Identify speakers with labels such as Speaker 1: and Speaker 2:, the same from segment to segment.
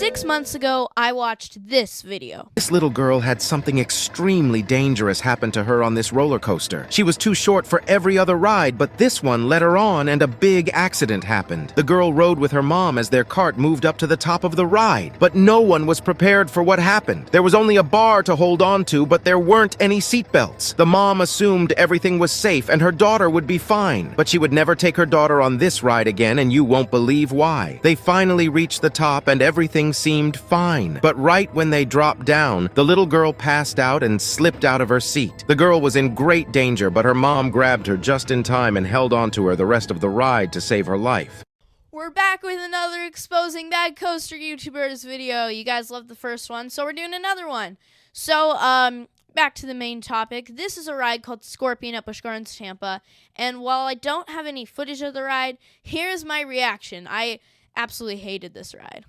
Speaker 1: 6 months ago, I watched this video.
Speaker 2: This little girl had something extremely dangerous happen to her on this roller coaster. She was too short for every other ride, but this one led her on and a big accident happened. The girl rode with her mom as their cart moved up to the top of the ride, but no one was prepared for what happened. There was only a bar to hold on to, but there weren't any seatbelts. The mom assumed everything was safe and her daughter would be fine, but she would never take her daughter on this ride again, and you won't believe why. They finally reached the top and everything seemed fine. But right when they dropped down, the little girl passed out and slipped out of her seat. The girl was in great danger, but her mom grabbed her just in time and held on to her the rest of the ride to save her life.
Speaker 1: We're back with another Exposing Bad Coaster YouTubers video. You guys loved the first one, so we're doing another one. So, back to the main topic. This is a ride called Scorpion at Busch Gardens, Tampa. And while I don't have any footage of the ride, here's my reaction. I absolutely hated this ride.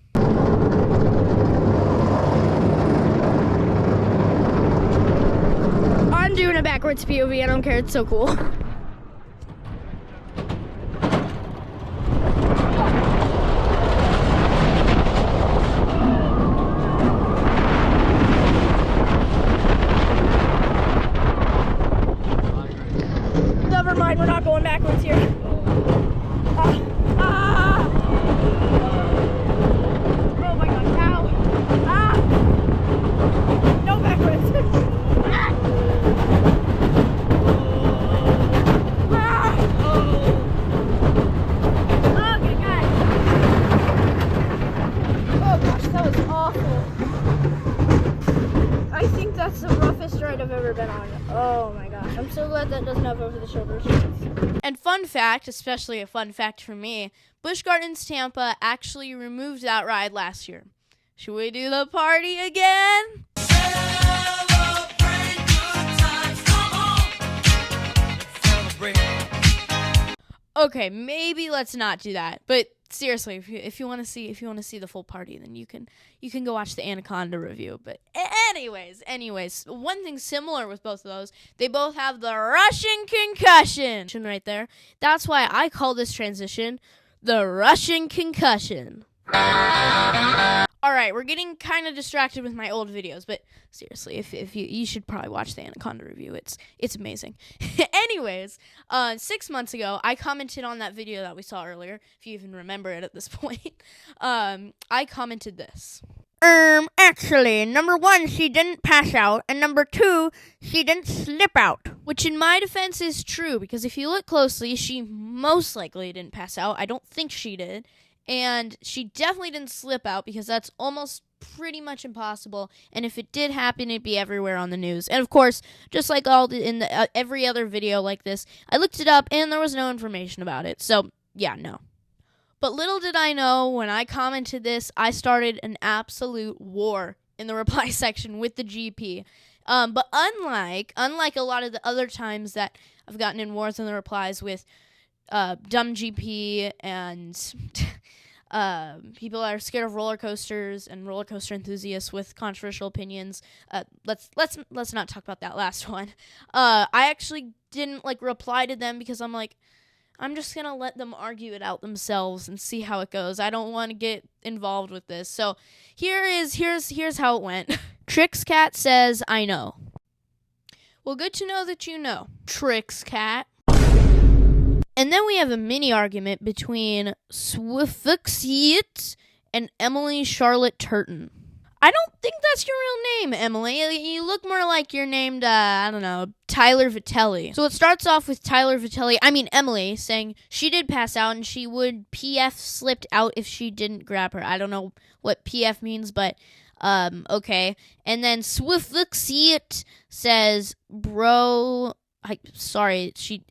Speaker 3: I'm doing a backwards POV. I don't care. It's so cool. Never mind. We're not going backwards here. Oh my god. Ow. No backwards. That's the roughest ride I've ever been on. Oh my gosh. I'm so glad that doesn't have over-the-shoulder seats.
Speaker 1: And fun fact, especially a fun fact for me, Busch Gardens Tampa actually removed that ride last year. Should we do the party again?
Speaker 4: Celebrate good times, come on. Celebrate.
Speaker 1: Okay, maybe let's not do that. But seriously, if you want to see the full party, then you can go watch the Anaconda review. But anyways, one thing similar with both of those, they both have the Russian concussion right there. That's why I call this transition the Russian concussion. All right, we're getting kind of distracted with my old videos, but seriously, if you should probably watch the Anaconda review. It's amazing. Anyways, 6 months ago, I commented on that video that we saw earlier, if you even remember it at this point. I commented this.
Speaker 3: Actually, number 1, she didn't pass out, and number 2, she didn't slip out.
Speaker 1: Which in my defense is true, because if you look closely, she most likely didn't pass out. I don't think she did. And she definitely didn't slip out, because that's almost pretty much impossible. And if it did happen, it'd be everywhere on the news. And of course, just like every other video like this, I looked it up and there was no information about it. So yeah, no. But little did I know, when I commented this, I started an absolute war in the reply section with the GP. But unlike a lot of the other times that I've gotten in wars in the replies with dumb GP and people that are scared of roller coasters and roller coaster enthusiasts with controversial opinions. Let's not talk about that last one. I actually didn't reply to them, because I'm just gonna let them argue it out themselves and see how it goes. I don't want to get involved with this. So here's how it went. Trix Cat says, "I know." Well, good to know that you know, Trix Cat. And then we have a mini argument between Swifuxiet and Emily Charlotte Turton. I don't think that's your real name, Emily. You look more like you're named, Tyler Vitelli. So it starts off with Emily, saying she did pass out and she would PF slipped out if she didn't grab her. I don't know what PF means, but okay. And then Swifuxiet says, bro...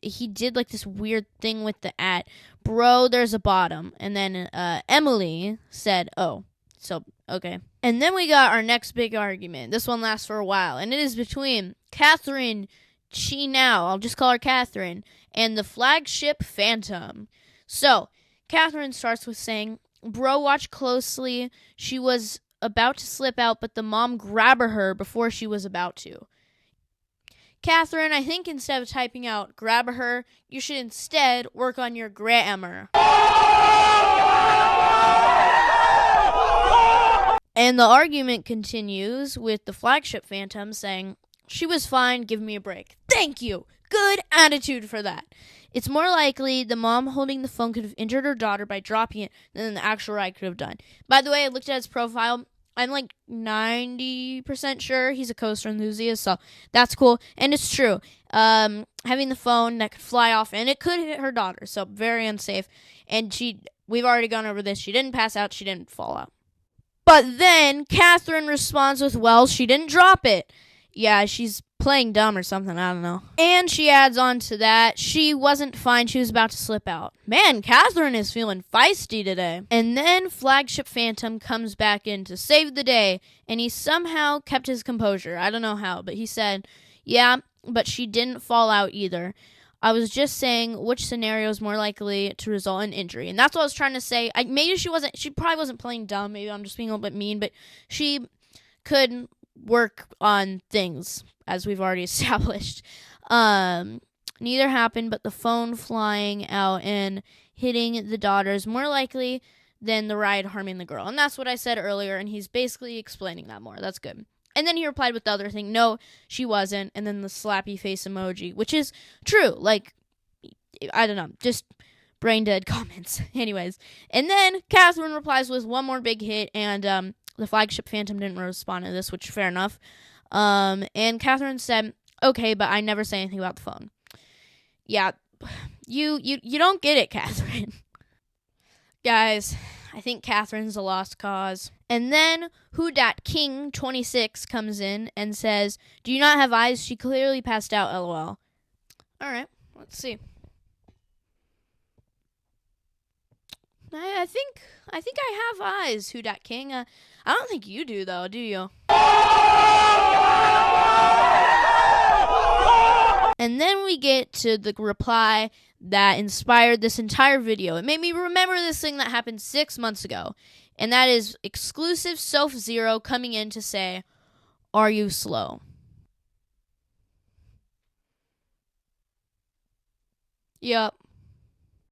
Speaker 1: he did this weird thing with the @ bro, there's a bottom. And then Emily said, oh, so okay. And then we got our next big argument. This one lasts for a while, and it is between Catherine Chinao, I'll just call her Catherine, and the flagship Phantom. So Catherine starts with saying, bro, watch closely, she was about to slip out, but the mom grabbed her before she was about to. Catherine, I think instead of typing out grab her, you should instead work on your grammar. And the argument continues with the flagship phantom saying, "She was fine, give me a break." Thank you. Good attitude for that. It's more likely the mom holding the phone could have injured her daughter by dropping it than the actual ride could have done. By the way, I looked at his profile. I'm like 90% sure he's a coaster enthusiast, so that's cool. And it's true. Having the phone that could fly off, and it could hit her daughter, so very unsafe. And we've already gone over this. She didn't pass out. She didn't fall out. But then Catherine responds with, "Well, she didn't drop it." Yeah, she's playing dumb or something, I don't know. And she adds on to that, she wasn't fine, she was about to slip out. Man, Catherine is feeling feisty today. And then Flagship Phantom comes back in to save the day, and he somehow kept his composure. I don't know how, but he said, "Yeah, but she didn't fall out either. I was just saying which scenario is more likely to result in injury." And that's what I was trying to say. Maybe she probably wasn't playing dumb, maybe I'm just being a little bit mean, but she could work on things, as we've already established. Neither happened, but the phone flying out and hitting the daughter is more likely than the ride harming the girl. And that's what I said earlier, and he's basically explaining that more. That's good. And then he replied with the other thing, "No, she wasn't," and then the slappy face emoji, which is true. Like, I don't know, just brain dead comments. Anyways. And then Catherine replies with one more big hit, and the Flagship Phantom didn't respond to this, which fair enough. And Catherine said, "Okay, but I never say anything about the phone." Yeah, you don't get it, Catherine. Guys, I think Catherine's a lost cause. And then WhoDatKing26 comes in and says, "Do you not have eyes? She clearly passed out, lol." Alright, let's see. I think I have eyes, WhoDatKing. I don't think you do, though, do you? And then we get to the reply that inspired this entire video. It made me remember this thing that happened 6 months ago. And that is exclusive Soph Zero coming in to say, "Are you slow?" Yup.